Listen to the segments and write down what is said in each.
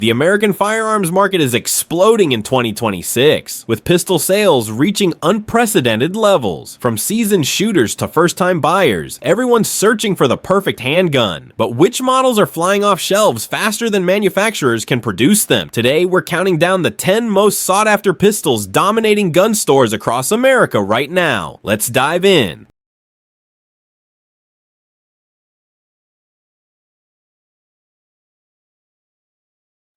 The American firearms market is exploding in 2026, with pistol sales reaching unprecedented levels. From seasoned shooters to first-time buyers, everyone's searching for the perfect handgun. But which models are flying off shelves faster than manufacturers can produce them? Today, we're counting down the 10 most sought-after pistols dominating gun stores across America right now. Let's dive in.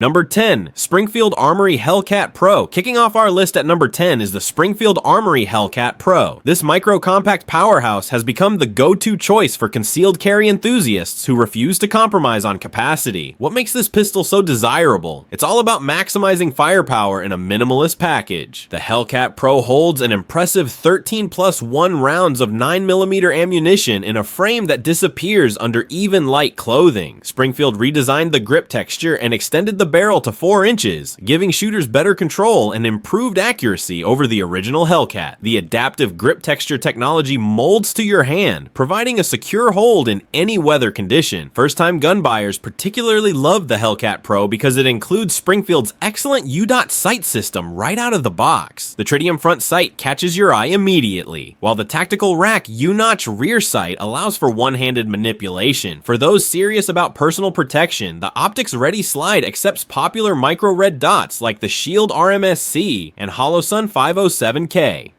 Number 10. Springfield Armory Hellcat Pro. Kicking off our list at number 10 is the Springfield Armory Hellcat Pro. This micro-compact powerhouse has become the go-to choice for concealed carry enthusiasts who refuse to compromise on capacity. What makes this pistol so desirable? It's all about maximizing firepower in a minimalist package. The Hellcat Pro holds an impressive 13+1 rounds of 9mm ammunition in a frame that disappears under even light clothing. Springfield redesigned the grip texture and extended the barrel to 4 inches, giving shooters better control and improved accuracy over the original Hellcat. The adaptive grip texture technology molds to your hand, providing a secure hold in any weather condition. First-time gun buyers particularly love the Hellcat Pro because it includes Springfield's excellent U-Dot sight system right out of the box. The tritium front sight catches your eye immediately, while the tactical rack U-Notch rear sight allows for one-handed manipulation. For those serious about personal protection, the Optics Ready Slide accepts popular micro red dots like the Shield RMSC and Holosun 507K.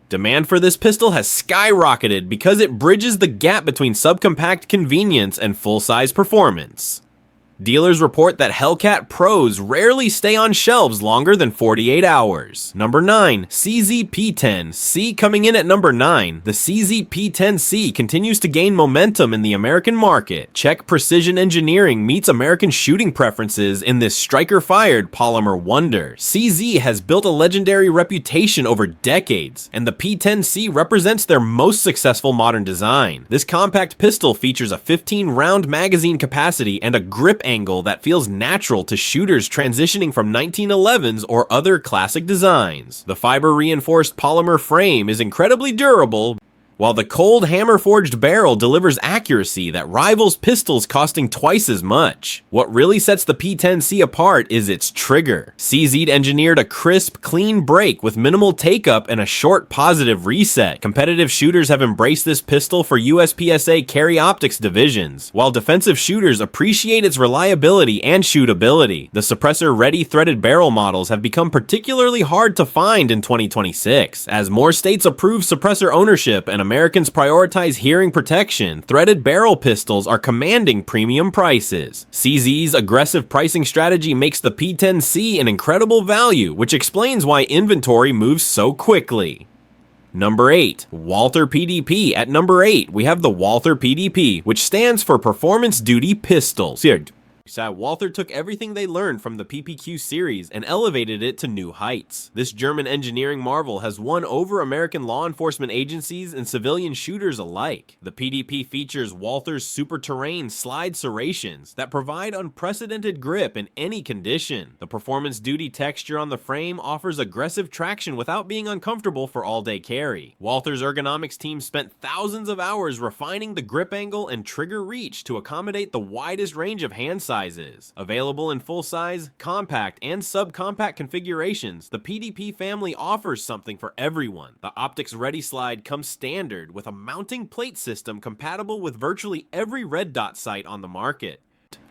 Demand for this pistol has skyrocketed because it bridges the gap between subcompact convenience and full-size performance. Dealers report that Hellcat Pros rarely stay on shelves longer than 48 hours. Number 9. CZ-P10C. Coming in at number 9, the CZ-P10C continues to gain momentum in the American market. Czech precision engineering meets American shooting preferences in this striker-fired polymer wonder. CZ has built a legendary reputation over decades, and the P10C represents their most successful modern design. This compact pistol features a 15-round magazine capacity and a grip angle that feels natural to shooters transitioning from 1911s or other classic designs. The fiber-reinforced polymer frame is incredibly durable, while the cold hammer-forged barrel delivers accuracy that rivals pistols costing twice as much. What really sets the P10C apart is its trigger. CZ engineered a crisp, clean break with minimal take-up and a short positive reset. Competitive shooters have embraced this pistol for USPSA carry optics divisions, while defensive shooters appreciate its reliability and shootability. The suppressor-ready threaded barrel models have become particularly hard to find in 2026. As more states approve suppressor ownership and Americans prioritize hearing protection, threaded barrel pistols are commanding premium prices. CZ's aggressive pricing strategy makes the P10C an incredible value, which explains why inventory moves so quickly. Number 8. Walther PDP. At number 8, we have the Walther PDP, which stands for Performance Duty Pistols. Here, Walther took everything they learned from the PPQ series and elevated it to new heights. This German engineering marvel has won over American law enforcement agencies and civilian shooters alike. The PDP features Walther's super terrain slide serrations that provide unprecedented grip in any condition. The performance duty texture on the frame offers aggressive traction without being uncomfortable for all-day carry. Walther's ergonomics team spent thousands of hours refining the grip angle and trigger reach to accommodate the widest range of hand sizes. Available in full-size, compact, and subcompact configurations, the PDP family offers something for everyone. The Optics Ready Slide comes standard with a mounting plate system compatible with virtually every red dot sight on the market.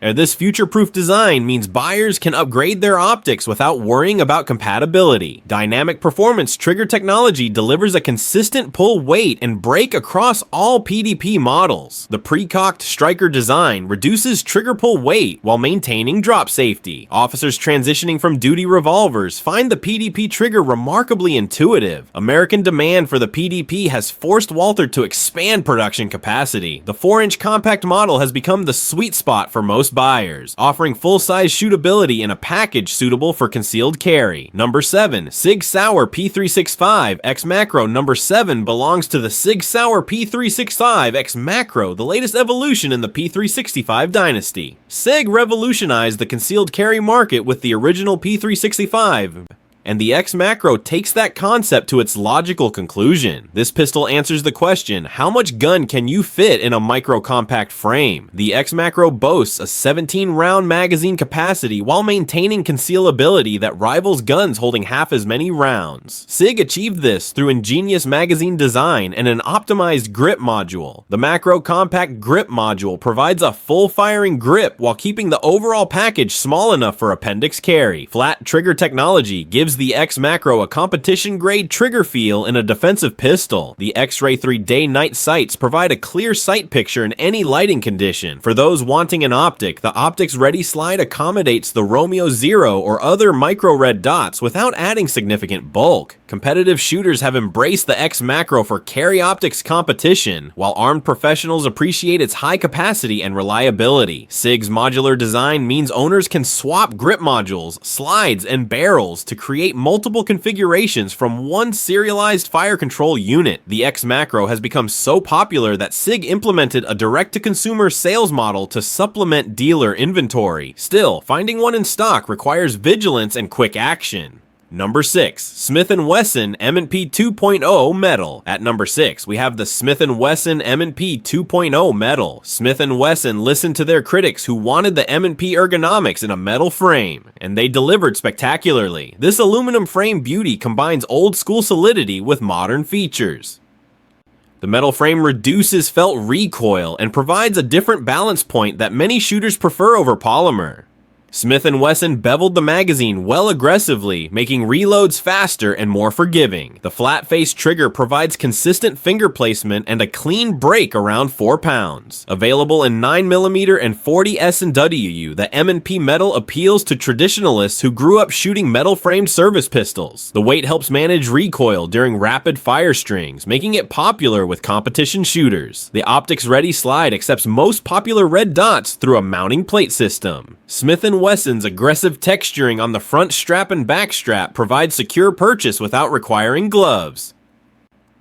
This future-proof design means buyers can upgrade their optics without worrying about compatibility. Dynamic performance trigger technology delivers a consistent pull weight and break across all PDP models. The pre-cocked striker design reduces trigger pull weight while maintaining drop safety. Officers transitioning from duty revolvers find the PDP trigger remarkably intuitive. American demand for the PDP has forced Walther to expand production capacity. The 4-inch compact model has become the sweet spot for most buyers, offering full-size shootability in a package suitable for concealed carry. Number 7. Sig Sauer P365 XMacro. Number 7 belongs to the Sig Sauer P365 XMacro, the latest evolution in the P365 dynasty. Sig revolutionized the concealed carry market with the original P365 and the XMacro takes that concept to its logical conclusion. This pistol answers the question, how much gun can you fit in a micro-compact frame? The XMacro boasts a 17-round magazine capacity while maintaining concealability that rivals guns holding half as many rounds. SIG achieved this through ingenious magazine design and an optimized grip module. The Macro Compact Grip Module provides a full firing grip while keeping the overall package small enough for appendix carry. Flat trigger technology gives the XMacro a competition-grade trigger feel in a defensive pistol. The X-Ray 3 day-night sights provide a clear sight picture in any lighting condition. For those wanting an optic, the optics ready slide accommodates the Romeo Zero or other micro red dots without adding significant bulk. Competitive shooters have embraced the XMacro for carry optics competition, while armed professionals appreciate its high capacity and reliability. SIG's modular design means owners can swap grip modules, slides, and barrels to create multiple configurations from one serialized fire control unit. The XMacro has become so popular that SIG implemented a direct-to-consumer sales model to supplement dealer inventory. Still, finding one in stock requires vigilance and quick action. Number 6. Smith & Wesson M&P 2.0 Metal. At number 6, we have the Smith & Wesson M&P 2.0 Metal. Smith & Wesson listened to their critics who wanted the M&P ergonomics in a metal frame, and they delivered spectacularly. This aluminum frame beauty combines old-school solidity with modern features. The metal frame reduces felt recoil and provides a different balance point that many shooters prefer over polymer. Smith & Wesson beveled the magazine well aggressively, making reloads faster and more forgiving. The flat-face trigger provides consistent finger placement and a clean break around 4 pounds. Available in 9mm and 40 S&W, the M&P metal appeals to traditionalists who grew up shooting metal-framed service pistols. The weight helps manage recoil during rapid fire strings, making it popular with competition shooters. The optics-ready slide accepts most popular red dots through a mounting plate system. Smith & Wesson's aggressive texturing on the front strap and back strap provides secure purchase without requiring gloves.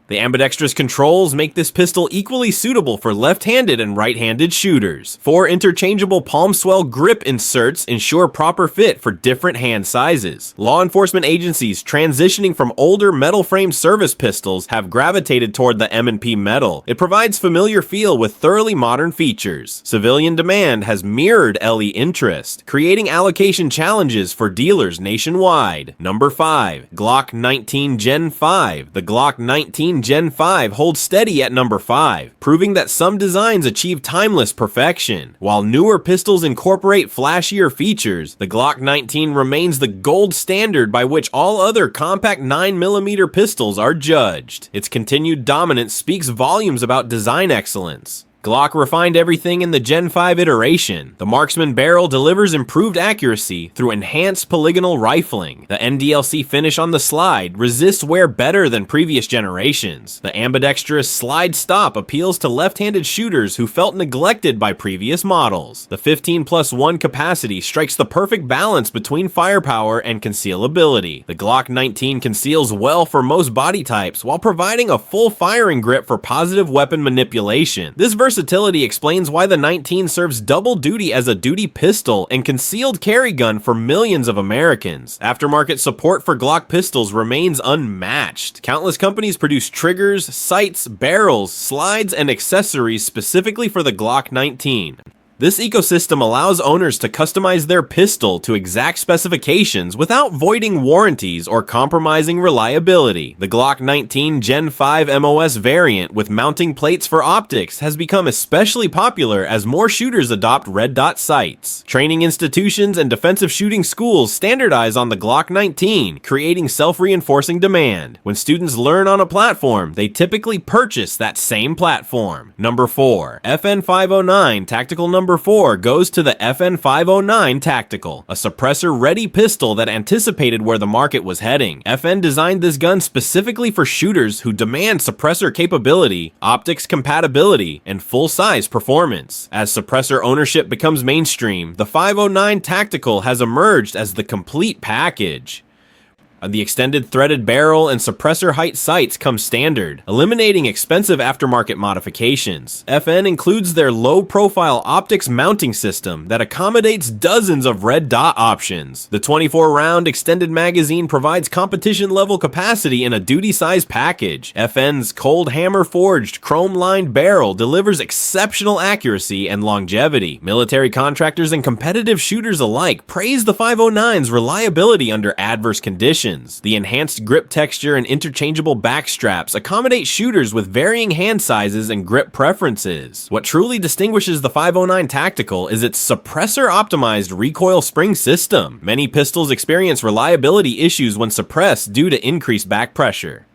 The ambidextrous controls make this pistol equally suitable for left-handed and right-handed shooters. 4 interchangeable palm swell grip inserts ensure proper fit for different hand sizes. Law enforcement agencies transitioning from older metal-framed service pistols have gravitated toward the M&P metal. It provides familiar feel with thoroughly modern features. Civilian demand has mirrored LE interest, creating allocation challenges for dealers nationwide. Number 5. Glock 19 Gen 5. The Glock 19 Gen 5 holds steady at number 5, proving that some designs achieve timeless perfection. While newer pistols incorporate flashier features, the Glock 19 remains the gold standard by which all other compact 9mm pistols are judged. Its continued dominance speaks volumes about design excellence. Glock refined everything in the Gen 5 iteration. The Marksman barrel delivers improved accuracy through enhanced polygonal rifling. The NDLC finish on the slide resists wear better than previous generations. The ambidextrous slide stop appeals to left-handed shooters who felt neglected by previous models. The 15+1 capacity strikes the perfect balance between firepower and concealability. The Glock 19 conceals well for most body types while providing a full firing grip for positive weapon manipulation. This versatility explains why the 19 serves double duty as a duty pistol and concealed carry gun for millions of Americans. Aftermarket support for Glock pistols remains unmatched. Countless companies produce triggers, sights, barrels, slides, and accessories specifically for the Glock 19. This ecosystem allows owners to customize their pistol to exact specifications without voiding warranties or compromising reliability. The Glock 19 Gen 5 MOS variant with mounting plates for optics has become especially popular as more shooters adopt red dot sights. Training institutions and defensive shooting schools standardize on the Glock 19, creating self-reinforcing demand. When students learn on a platform, they typically purchase that same platform. Number 4. FN 509 Tactical Number 4 goes to the FN 509 Tactical, a suppressor-ready pistol that anticipated where the market was heading. FN designed this gun specifically for shooters who demand suppressor capability, optics compatibility, and full-size performance. As suppressor ownership becomes mainstream, the 509 Tactical has emerged as the complete package. The extended threaded barrel and suppressor height sights come standard, eliminating expensive aftermarket modifications. FN includes their low-profile optics mounting system that accommodates dozens of red dot options. The 24-round extended magazine provides competition-level capacity in a duty-sized package. FN's cold hammer-forged, chrome-lined barrel delivers exceptional accuracy and longevity. Military contractors and competitive shooters alike praise the 509's reliability under adverse conditions. The enhanced grip texture and interchangeable back straps accommodate shooters with varying hand sizes and grip preferences. What truly distinguishes the 509 Tactical is its suppressor-optimized recoil spring system. Many pistols experience reliability issues when suppressed due to increased back pressure.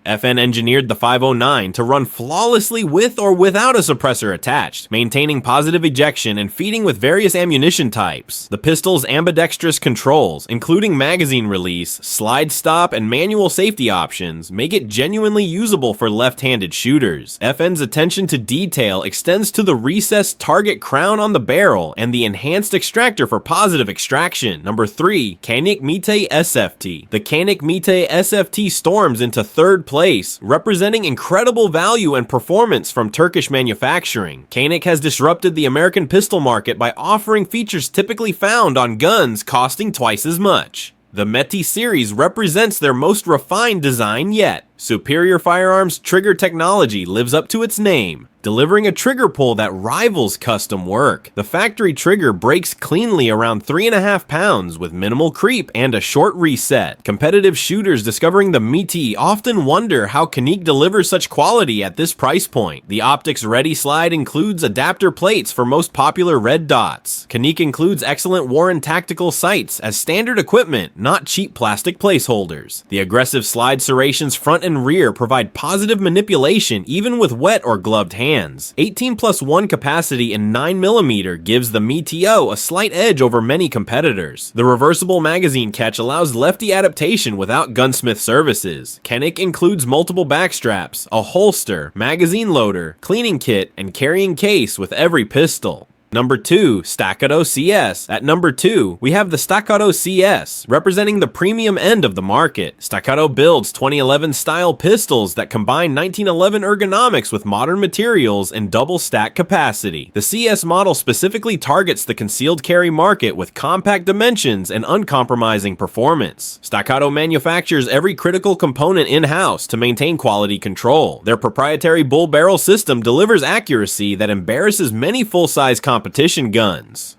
FN engineered the 509 to run flawlessly with or without a suppressor attached, maintaining positive ejection and feeding with various ammunition types. The pistol's ambidextrous controls, including magazine release, slide stop, and manual safety options, make it genuinely usable for left-handed shooters. FN's attention to detail extends to the recessed target crown on the barrel and the enhanced extractor for positive extraction. Number 3. Canik Mete SFT. The Canik Mete SFT storms into third place, representing incredible value and performance from Turkish manufacturing. Canik has disrupted the American pistol market by offering features typically found on guns costing twice as much. The Mete series represents their most refined design yet. Superior firearms trigger technology lives up to its name, delivering a trigger pull that rivals custom work. The factory trigger breaks cleanly around 3.5 pounds with minimal creep and a short reset. Competitive shooters discovering the Mete often wonder how Canik delivers such quality at this price point. The optics ready slide includes adapter plates for most popular red dots. Canik includes excellent Warren tactical sights as standard equipment, not cheap plastic placeholders. The aggressive slide serrations front and rear provide positive manipulation even with wet or gloved hands. 18+1 capacity in 9mm gives the Meteo a slight edge over many competitors. The reversible magazine catch allows lefty adaptation without gunsmith services. Canik includes multiple backstraps, a holster, magazine loader, cleaning kit, and carrying case with every pistol. Number 2, Staccato CS. At number 2, we have the Staccato CS, representing the premium end of the market. Staccato builds 2011 style pistols that combine 1911 ergonomics with modern materials and double stack capacity. The CS model specifically targets the concealed carry market with compact dimensions and uncompromising performance. Staccato manufactures every critical component in-house to maintain quality control. Their proprietary bull barrel system delivers accuracy that embarrasses many full-size competition guns.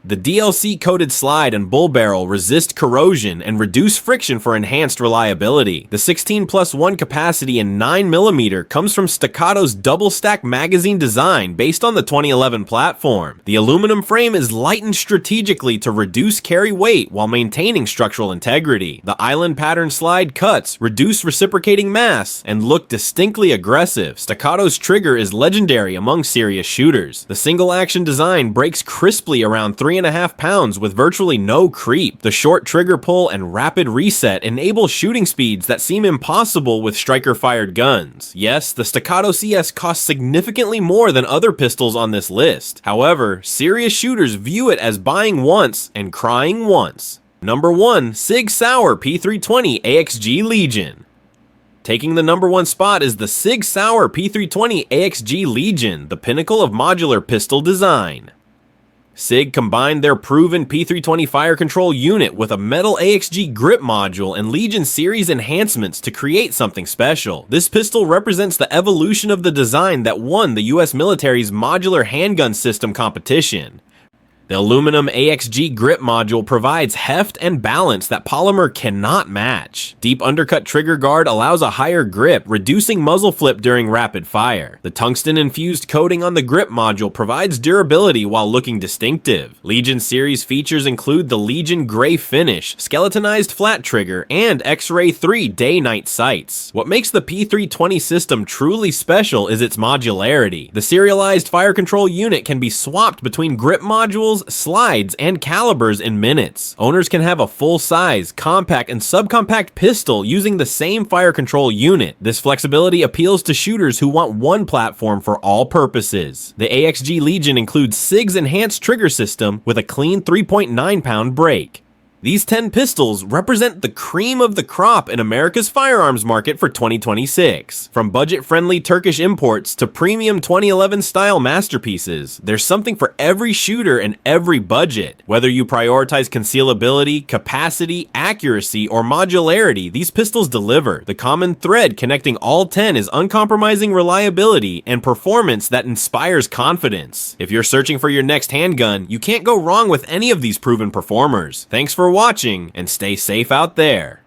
The DLC-coated slide and bull barrel resist corrosion and reduce friction for enhanced reliability. The 16+1 capacity in 9mm comes from Staccato's double-stack magazine design based on the 2011 platform. The aluminum frame is lightened strategically to reduce carry weight while maintaining structural integrity. The island pattern slide cuts, reduce reciprocating mass, and look distinctly aggressive. Staccato's trigger is legendary among serious shooters. The single-action design breaks crisply around 3.5 pounds with virtually no creep. The short trigger pull and rapid reset enable shooting speeds that seem impossible with striker-fired guns. Yes, the Staccato CS costs significantly more than other pistols on this list. However, serious shooters view it as buying once and crying once. Number 1, Sig Sauer P320 AXG Legion. Taking the number 1 spot is the Sig Sauer P320 AXG Legion, the pinnacle of modular pistol design. SIG combined their proven P320 fire control unit with a metal AXG grip module and Legion series enhancements to create something special. This pistol represents the evolution of the design that won the US military's modular handgun system competition. The aluminum AXG grip module provides heft and balance that polymer cannot match. Deep undercut trigger guard allows a higher grip, reducing muzzle flip during rapid fire. The tungsten-infused coating on the grip module provides durability while looking distinctive. Legion series features include the Legion Gray finish, skeletonized flat trigger, and X-Ray 3 day-night sights. What makes the P320 system truly special is its modularity. The serialized fire control unit can be swapped between grip modules, slides, and calibers in minutes. Owners can have a full-size, compact, and subcompact pistol using the same fire control unit. This flexibility appeals to shooters who want one platform for all purposes. The AXG Legion includes SIG's enhanced trigger system with a clean 3.9-pound break. These 10 pistols represent the cream of the crop in America's firearms market for 2026. From budget-friendly Turkish imports to premium 2011 style masterpieces, there's something for every shooter and every budget. Whether you prioritize concealability, capacity, accuracy, or modularity, these pistols deliver. The common thread connecting all 10 is uncompromising reliability and performance that inspires confidence. If you're searching for your next handgun, you can't go wrong with any of these proven performers. Thanks for watching, and stay safe out there.